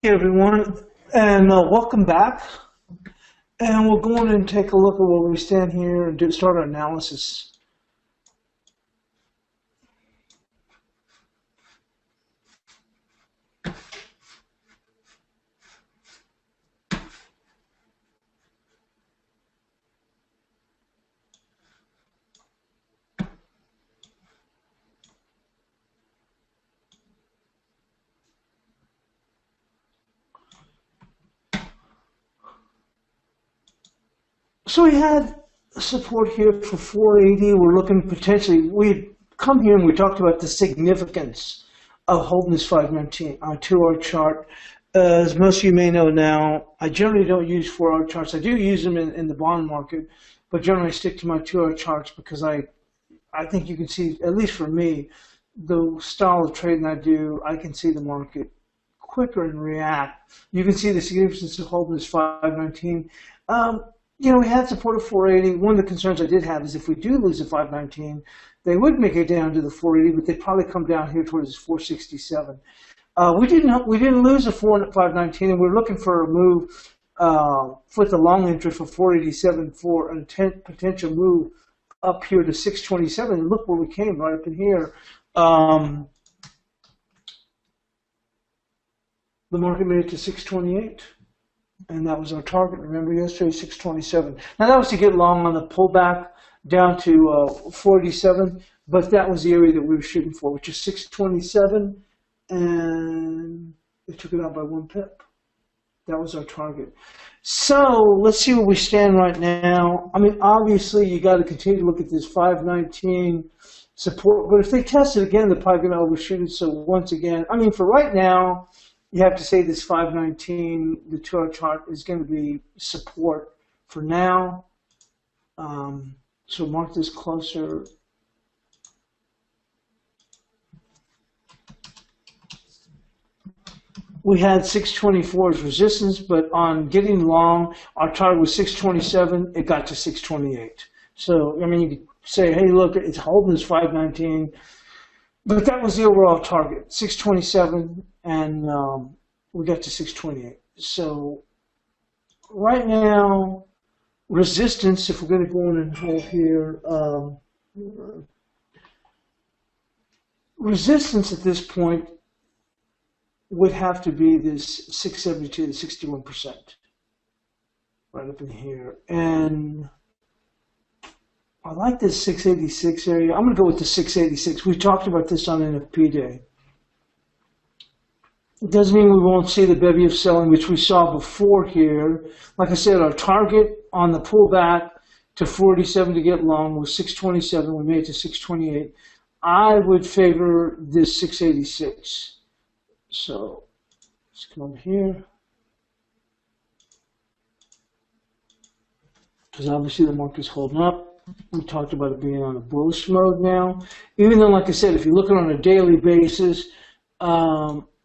Hey everyone, and welcome back. And we'll go in and take a look at where we stand here and start our analysis. So we had support here for 480. We're looking potentially, we come here and we talked about the significance of holding this 519 on a 2-hour chart. As most of you may know now, I generally don't use 4-hour charts. I do use them in the bond market, but generally I stick to my 2-hour charts because I think you can see, at least for me, the style of trading I do, I can see the market quicker and react. You can see the significance of holding this 519. We had support of 480. One of the concerns I did have is if we do lose the 519, they would make it down to the 480, but they'd probably come down here towards 467. We didn't lose the 519, and we're looking for a move with the long interest for 487 for a potential move up here to 627. And look where we came, right up in here. The market made it to 628. And that was our target. Remember yesterday, 627. Now that was to get long on the pullback down to 487, but that was the area that we were shooting for, which is 627, and it took it out by 1 pip. That was our target. So let's see where we stand right now. I mean, obviously you got to continue to look at this 519 support, but if they test it again, they're probably going to overshoot it. So once again, I mean, for right now, you have to say this 519, the 2-hour chart, is going to be support for now. So mark this closer. We had 624 as resistance, but on getting long, our target was 627. It got to 628. So, I mean, you could say, hey, look, it's holding this 519. But that was the overall target, 627, and we got to 628. So right now, resistance, if we're going to go in and hold here, resistance at this point would have to be this 672 to 61%, right up in here. And I like this 686 area. I'm going to go with the 686. We talked about this on NFP day. It doesn't mean we won't see the bevy of selling, which we saw before here. Like I said, our target on the pullback to 47 to get long was 627. We made it to 628. I would favor this 686. So let's come over here. Because obviously the market's holding up. We talked about it being on a bullish mode now. Even though, like I said, if you look at it on a daily basis,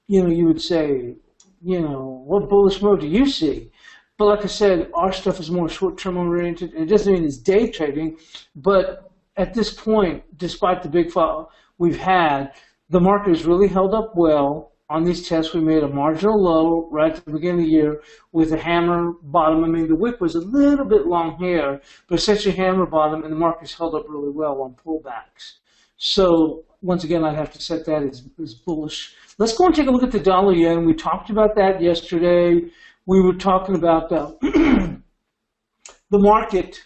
you would say, what bullish mode do you see? But like I said, our stuff is more short-term oriented. It doesn't mean it's day trading, but at this point, despite the big fall we've had, the market has really held up well. On these tests, we made a marginal low right at the beginning of the year with a hammer bottom. I mean, the wick was a little bit long here, but essentially hammer bottom, and the market's held up really well on pullbacks. So once again, I'd have to set that as bullish. Let's go and take a look at the dollar yen. We talked about that yesterday. We were talking about the market.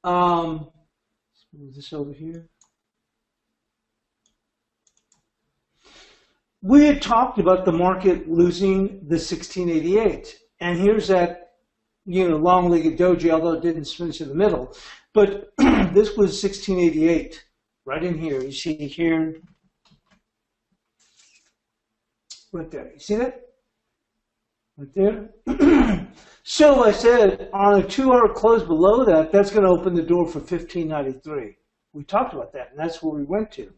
Let's move this over here. We had talked about the market losing the 1688, and here's that, long-legged doji, although it didn't finish in the middle. But this was 1688, right in here. You see here, right there. You see that? Right there. So I said on a 2-hour close below that, that's going to open the door for 1593. We talked about that, and that's where we went to.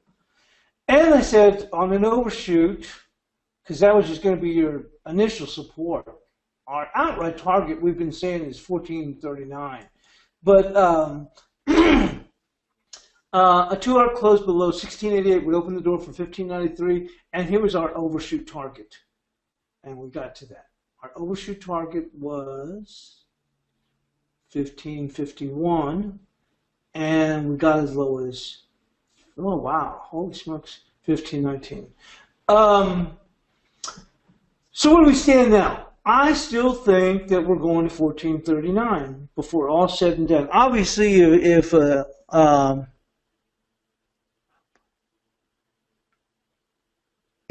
And I said on an overshoot, because that was just going to be your initial support, our outright target we've been saying is 1439. But a 2-hour close below 1688 would open the door for 1593, and here was our overshoot target. and we got to that. Our overshoot target was 1551, and we got as low as, oh wow, holy smokes, 1519. So where do we stand now? I still think that we're going to 1439 before all said and done. Obviously, if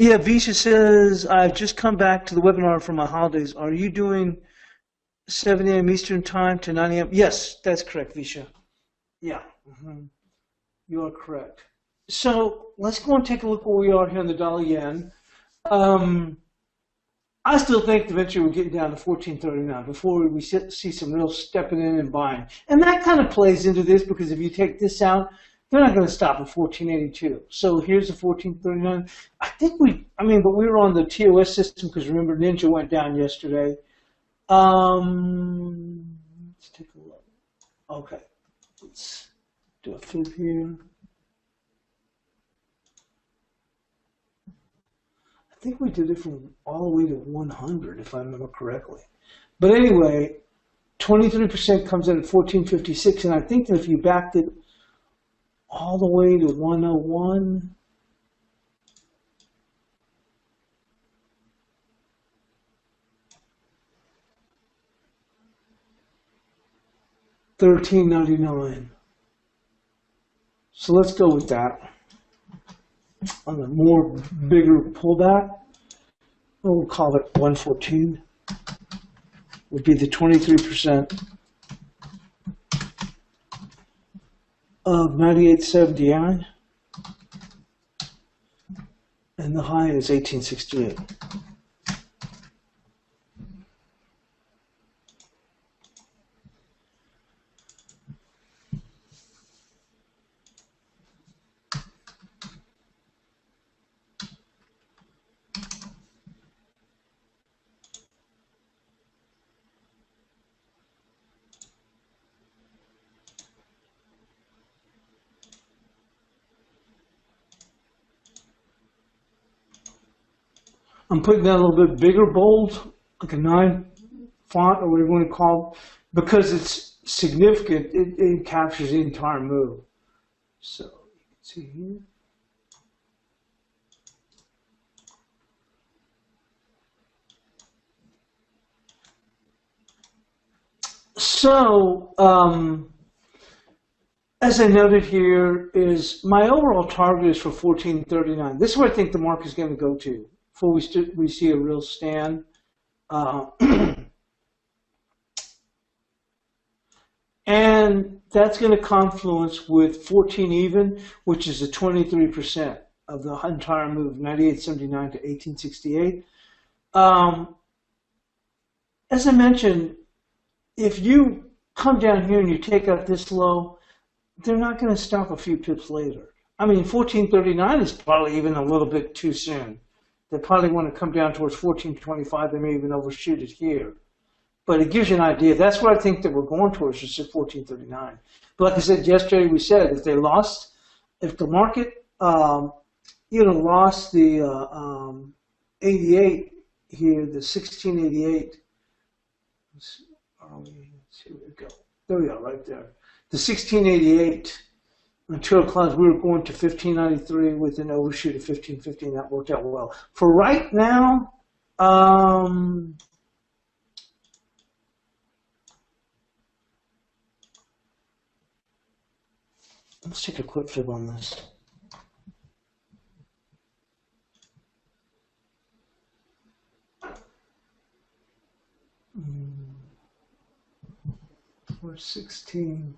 yeah, Visha says, I've just come back to the webinar for my holidays. Are you doing 7 a.m. Eastern time to 9 a.m.? Yes, that's correct, Visha. Yeah, you are correct. So let's go and take a look where we are here in the dollar yen. I still think eventually we're getting down to 1439 before we see some real stepping in and buying. And that kind of plays into this because if you take this out, they're not going to stop at 1482. So here's the 1439. But we were on the TOS system because remember Ninja went down yesterday. Let's take a look. Okay, let's do a flip here. I think we did it from all the way to 100, if I remember correctly. But anyway, 23% comes in at 1456, and I think that if you backed it all the way to 101, $13.99. So let's go with that. On a more bigger pullback, we'll call it 114, would be the 23% of 98.79, and the high is 1868. I'm putting that a little bit bigger bold, like a 9 font or whatever you want to call it, because it's significant. It captures the entire move. So you can see here. So, as I noted here, is my overall target is for 1439. This is where I think the market is going to go to before we see a real stand. And that's going to confluence with 14 even, which is the 23% of the entire move, 98.79 to 1868. As I mentioned, if you come down here and you take out this low, they're not going to stop a few pips later. I mean, 1439 is probably even a little bit too soon. They probably want to come down towards 1425. They may even overshoot it here. But it gives you an idea. That's what I think that we're going towards, is just 1439. But like I said yesterday, we said if the market, lost the 88 here, the 1688. Here we go. There we are, right there. The 1688 on 2 o'clock, we were going to 1593 with an overshoot of 1550, and that worked out well. For right now, let's take a quick fib on this. We're 16.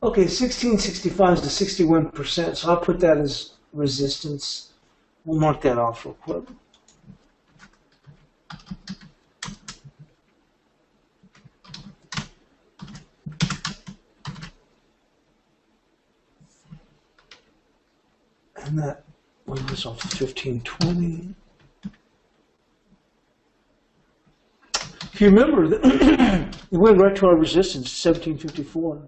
Okay, 1665 is the 61%, so I'll put that as resistance. We'll mark that off real quick. And that one was off 1520. If you remember, it went right to our resistance, 1754,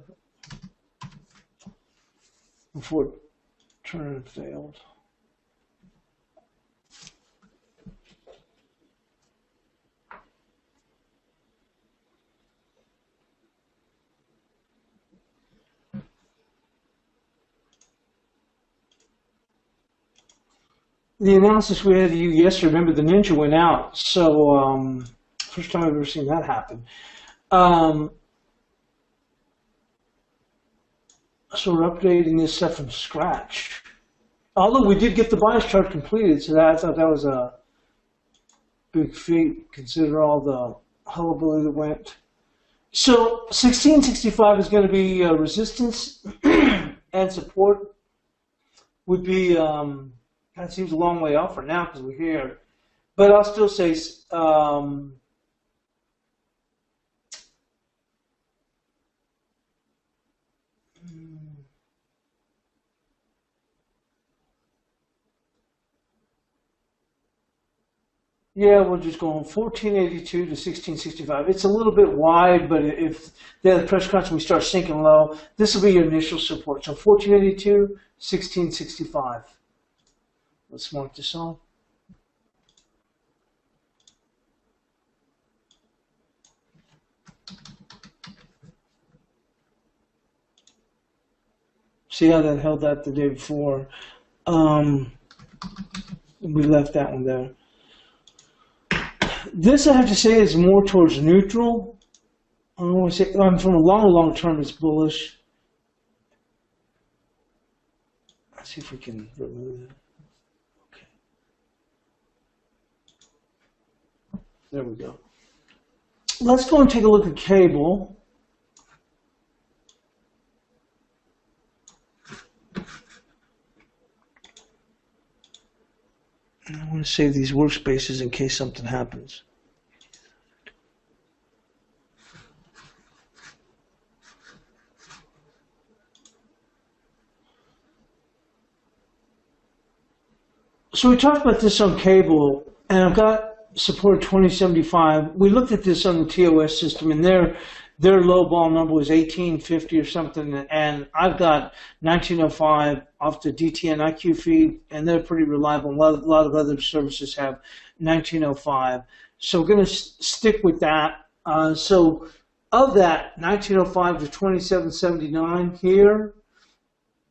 before it turned and failed. the analysis we had to you yesterday, remember the Ninja went out, so first time I've ever seen that happen. So we're updating this stuff from scratch. Although we did get the bias chart completed, so I thought that was a big feat, consider all the hullabaloo that went. So 1665 is going to be resistance and support would be, that seems a long way off for now because we're here. But I'll still say, yeah, we'll just go on 1482 to 1665. It's a little bit wide, but if the pressure constant we start sinking low, this will be your initial support. So 1482, 1665. Let's mark this on. See how that held that the day before. We left that one there. This, I have to say, is more towards neutral. I don't want to say, from a long term, it's bullish. Let's see if we can remove it. Okay. There we go. Let's go and take a look at cable. And I want to save these workspaces in case something happens. So we talked about this on cable, and I've got support 2075. We looked at this on the TOS system, and their low ball number was 1850 or something, and I've got 1905 off the DTN IQ feed, and they're pretty reliable. A lot of other services have 1905. So we're going to stick with that. So of that 1905 to 2779 here,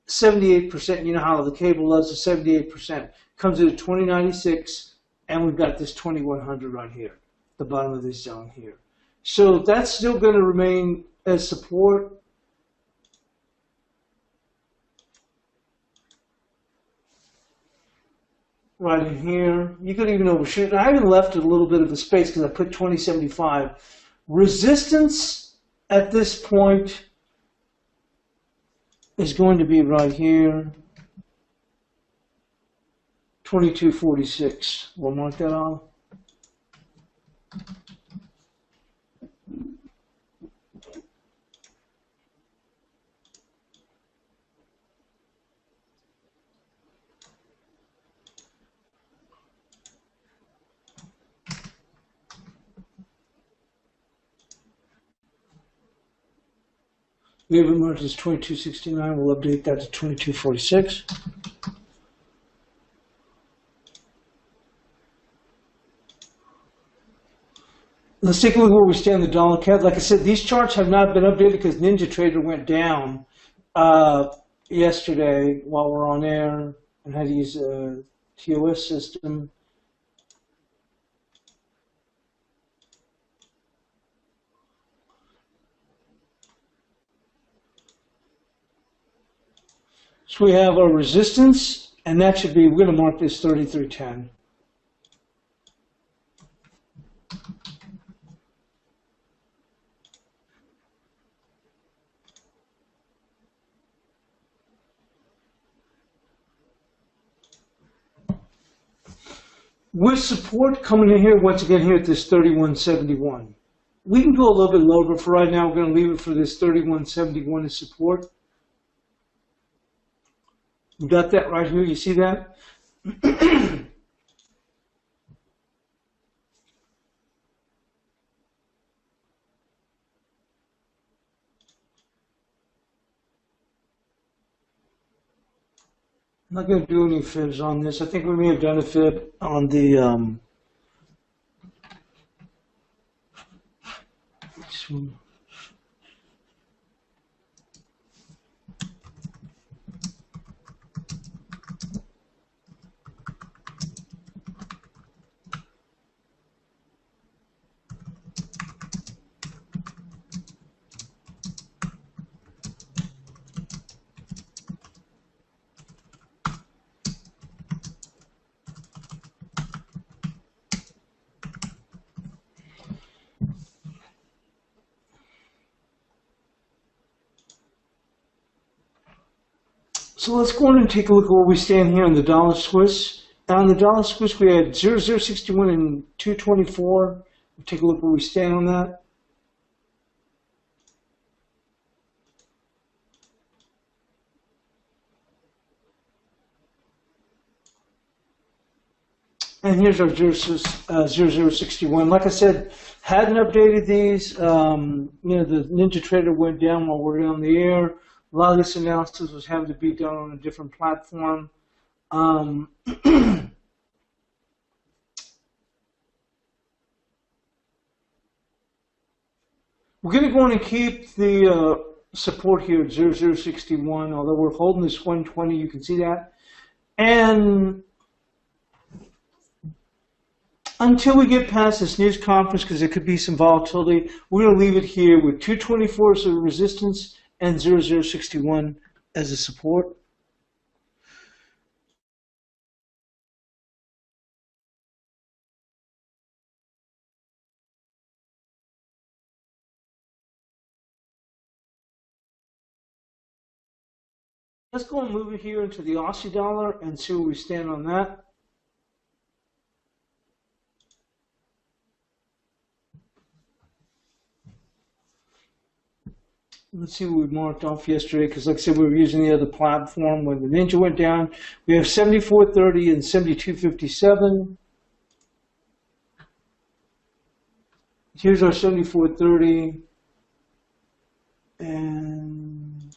78%, you know how the cable loves the 78%, comes in at 2096, and we've got this 2100 right here, the bottom of this zone here. So that's still going to remain as support. Right in here. You could even overshoot. I even left it a little bit of a space because I put 2075. Resistance at this point is going to be right here. 2246. We'll mark that on. We have it marked as 2269. We'll update that to 2246. Let's take a look where we stand in the dollar CAD. Like I said, these charts have not been updated because NinjaTrader went down yesterday while we're on air and had to use a TOS system. So we have our resistance, and that should be, we're going to mark this 3310. With support coming in here, once again here at this 3171. We can go a little bit lower, but for right now, we're going to leave it for this 3171 as support. You got that right here, you see that? I'm not going to do any fibs on this. I think we may have done a fib on the this one. So let's go on and take a look at where we stand here on the dollar Swiss. On the dollar Swiss, we had 0.061 and 224. We'll take a look where we stand on that. And here's our 0061. Like I said, hadn't updated these. The Ninja Trader went down while we were on the air. A lot of this analysis was having to be done on a different platform. We're going to go in and keep the support here at 0061, although we're holding this 120, you can see that. And until we get past this news conference, because there could be some volatility, we're going to leave it here with 224 as a resistance and 0061 as a support. Let's go and move it here into the Aussie dollar and see where we stand on that. Let's see what we marked off yesterday, because like I said, we were using the other platform. When the Ninja went down, we have 74.30 and 72.57. Here's our 74.30. And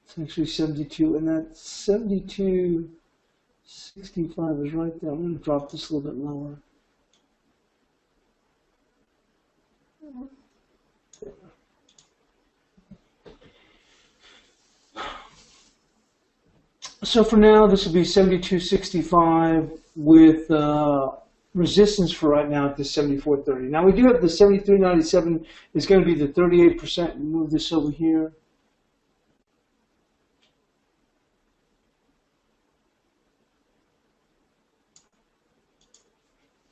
it's actually 72, and that 72.65 is right there. I'm going to drop this a little bit lower. So for now, this will be 72.65 with resistance for right now at the 74.30. Now we do have the 73.97 is going to be the 38%. Move this over here.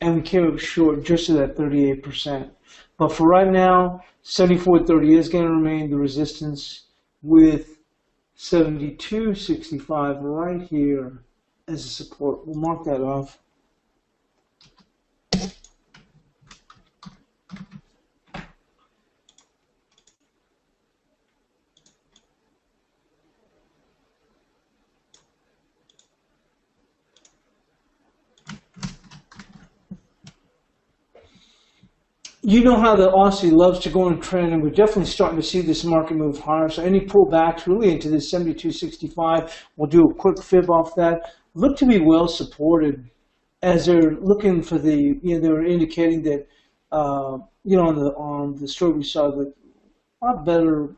And we came up short just at that 38%. But for right now, 74.30 is going to remain the resistance with 72.65 right here as a support. We'll mark that off. You know how the Aussie loves to go on a trend, and we're definitely starting to see this market move higher. So any pullbacks really into this 72.65, we'll do a quick fib off that. Look to be well supported as they're looking for the, they're indicating that, on the story we saw that a lot better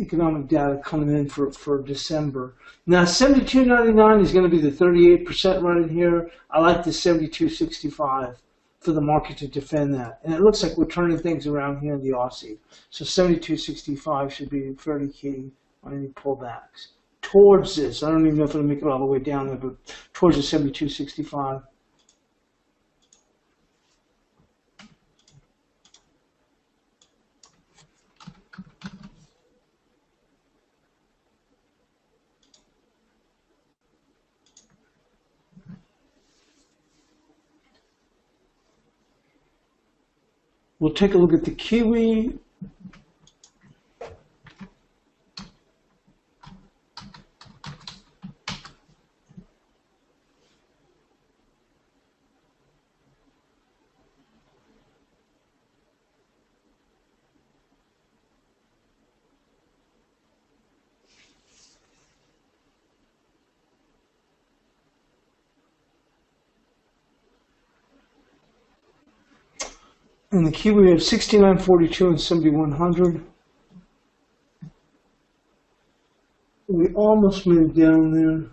economic data coming in for December. Now 72.99 is going to be the 38% right in here. I like the 72.65. For the market to defend that. And it looks like we're turning things around here in the Aussie. So 72.65 should be fairly key on any pullbacks. Towards this, I don't even know if it'll make it all the way down there, but towards the 72.65. We'll take a look at the Kiwi. In the Kiwi, we have 69.42 and 7,100. We almost moved down there.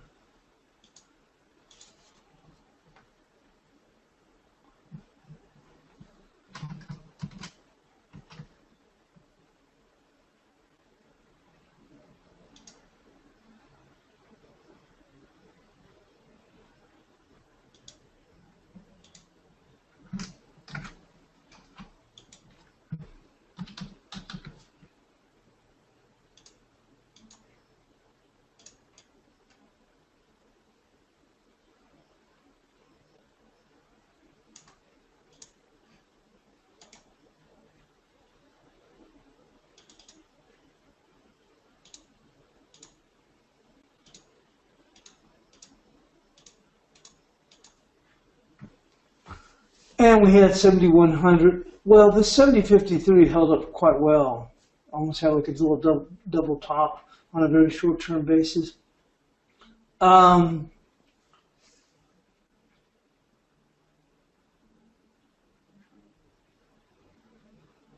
And we had 7,100. Well, the 7053 held up quite well. Almost had like a little double top on a very short-term basis.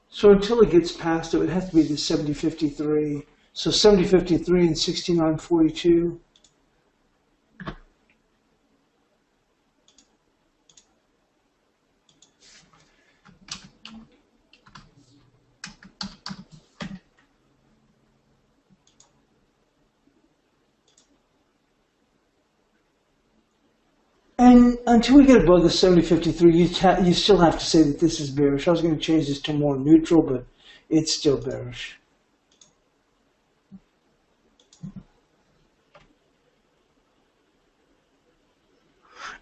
So until it gets past it, it has to be the 7053. So 7053 and 6942. And until we get above the 7053, you still have to say that this is bearish. I was going to change this to more neutral, but it's still bearish.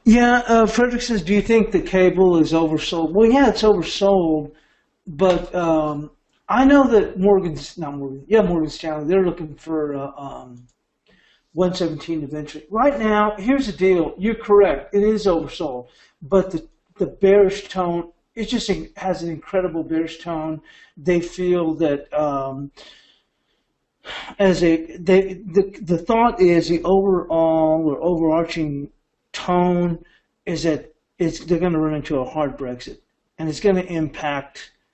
Yeah, Frederick says, do you think the cable is oversold? Well, yeah, it's oversold, but I know that Morgan Stanley, they're looking for 117 eventually. Right now, here's the deal. You're correct. It is oversold, but the bearish tone, it just has an incredible bearish tone. They feel that the thought is the overall or overarching tone is that they're going to run into a hard Brexit, and it's going to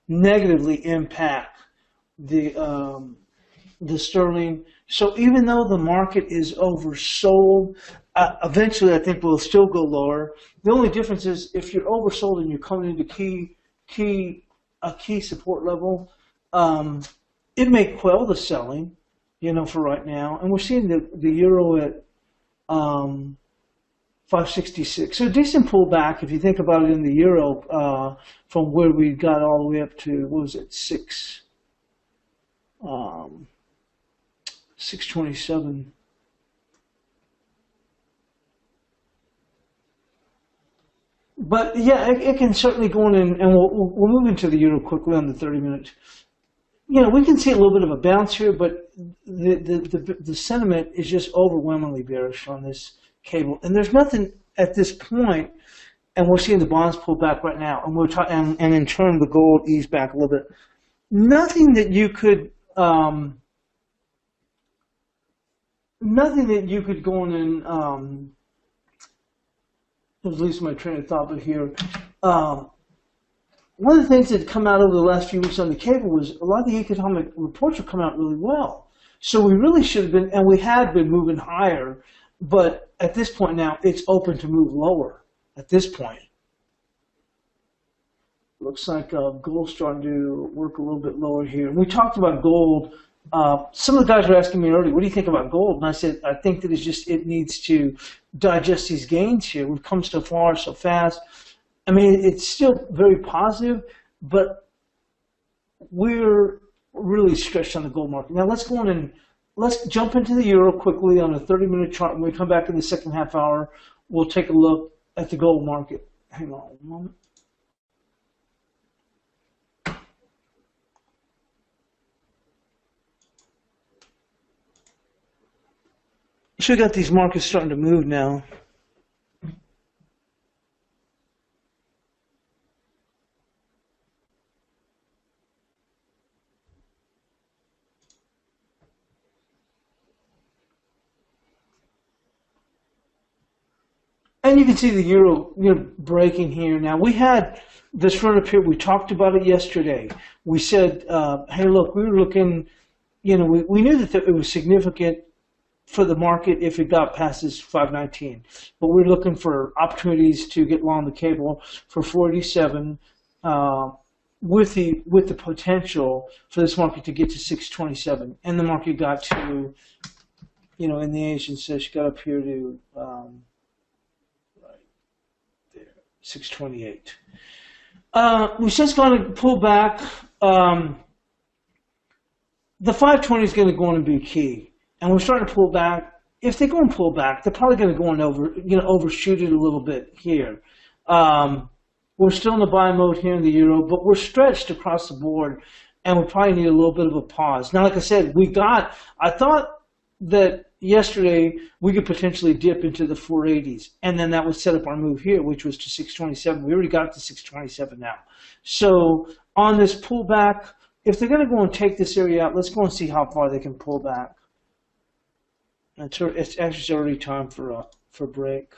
negatively impact the sterling. So even though the market is oversold, eventually I think we'll still go lower. The only difference is if you're oversold and you're coming into a key support level, it may quell the selling, for right now. And we're seeing the euro at 566. So a decent pullback if you think about it in the euro from where we got all the way up to, what was it, 627. But yeah, it can certainly go in, and we'll move into the euro quickly on the 30 minutes. We can see a little bit of a bounce here, but the sentiment is just overwhelmingly bearish on this cable, and there's nothing at this point. And we're seeing the bonds pull back right now, and in turn the gold ease back a little bit. Nothing that you could go in and at least my train of thought, but here. One of the things that had come out over the last few weeks on the cable was a lot of the economic reports are coming out really well. So we really should have been, and we had been moving higher, but at this point now, it's open to move lower at this point. Looks like gold's starting to work a little bit lower here. And we talked about gold. Some of the guys were asking me earlier, what do you think about gold? And I said, I think that it needs to digest these gains here. We've come so far, so fast. I mean, it's still very positive, but we're really stretched on the gold market. Now let's go on and let's jump into the euro quickly on a 30-minute chart. When we come back in the second half hour, we'll take a look at the gold market. Hang on a moment. So we got these markets starting to move now. And you can see the euro, breaking here. Now we had this run up here. We talked about it yesterday. We said, hey, look, we were looking, we knew that it was significant for the market if it got past this 519, but we're looking for opportunities to get long the cable for 487 with the potential for this market to get to 627. And the market got to, in the Asian session, got up here to 628. We're just going to pull back. The 520 is going to go on and be key, and we're starting to pull back. If they go and pull back, they're probably going to go and overshoot it a little bit here. We're still in the buy mode here in the euro, but we're stretched across the board, and we probably need a little bit of a pause. Now, like I said, I thought that yesterday we could potentially dip into the 480s, and then that would set up our move here, which was to 627. We already got to 627 now. So on this pullback, if they're going to go and take this area out, let's go and see how far they can pull back. It's actually already time for break.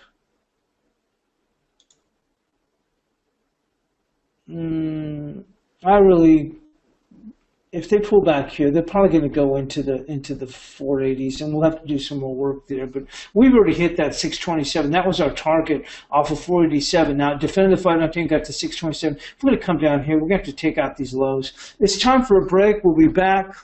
If they pull back here, they're probably going to go into the 480s, and we'll have to do some more work there. But we've already hit that 627. That was our target off of 487. Now, defending the 519 got to 627. If we're going to come down here, we're going to have to take out these lows. It's time for a break. We'll be back.